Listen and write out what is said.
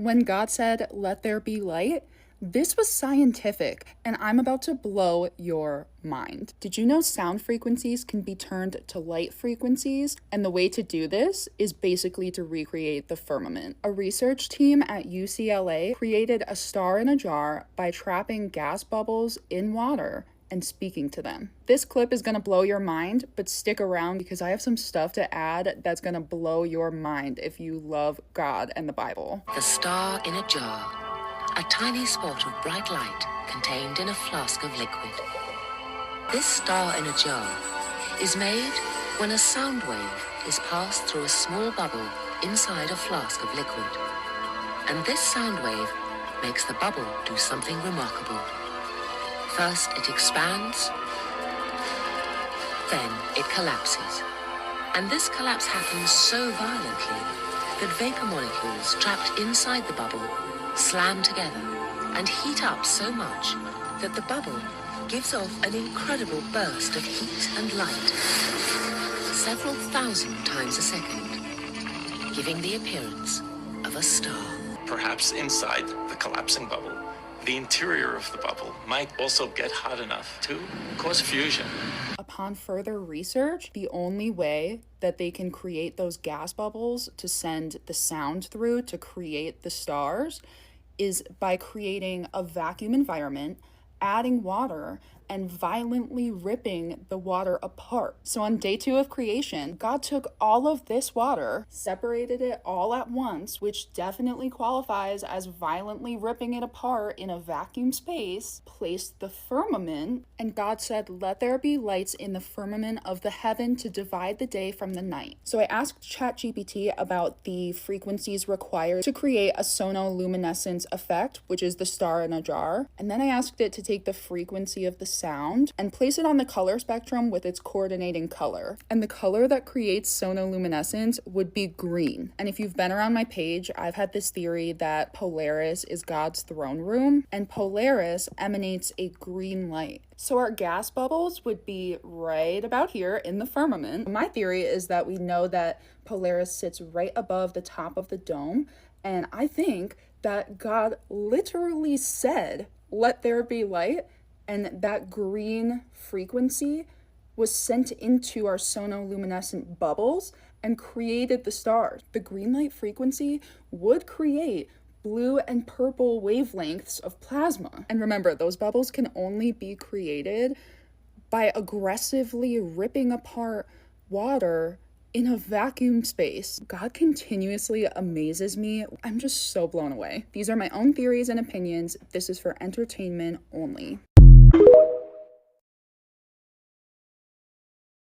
When God said, "Let there be light," this was scientific, and I'm about to blow your mind. Did you know sound frequencies can be turned to light frequencies? And the way to do this is basically to recreate the firmament. A research team at UCLA created a star in a jar by trapping gas bubbles in water and speaking to them. This clip is gonna blow your mind, but stick around because I have some stuff to add that's gonna blow your mind if you love God and the Bible. The star in a jar, a tiny spot of bright light contained in a flask of liquid. This star in a jar is made when a sound wave is passed through a small bubble inside a flask of liquid. And this sound wave makes the bubble do something remarkable. First it expands, then it collapses. And this collapse happens so violently that vapor molecules trapped inside the bubble slam together and heat up so much that the bubble gives off an incredible burst of heat and light, several thousand times a second, giving the appearance of a star. Perhaps inside the collapsing bubble, the interior of the bubble might also get hot enough to cause fusion. Upon further research, the only way that they can create those gas bubbles to send the sound through to create the stars is by creating a vacuum environment, adding water, and violently ripping the water apart. So on day 2 of creation, God took all of this water, separated it all at once, which definitely qualifies as violently ripping it apart in a vacuum space, placed the firmament, and God said, "Let there be lights in the firmament of the heaven to divide the day from the night." So I asked ChatGPT about the frequencies required to create a sonoluminescence effect, which is the star in a jar. And then I asked it to take the frequency of the sound and place it on the color spectrum with its coordinating color. And the color that creates sonoluminescence would be green. And if you've been around my page, I've had this theory that Polaris is God's throne room, and Polaris emanates a green light. So our gas bubbles would be right about here in the firmament. My theory is that we know that Polaris sits right above the top of the dome, and I think that God literally said, "Let there be light," and that green frequency was sent into our sonoluminescent bubbles and created the stars. The green light frequency would create blue and purple wavelengths of plasma. And remember, those bubbles can only be created by aggressively ripping apart water in a vacuum space. God continuously amazes me. I'm just so blown away. These are my own theories and opinions. This is for entertainment only.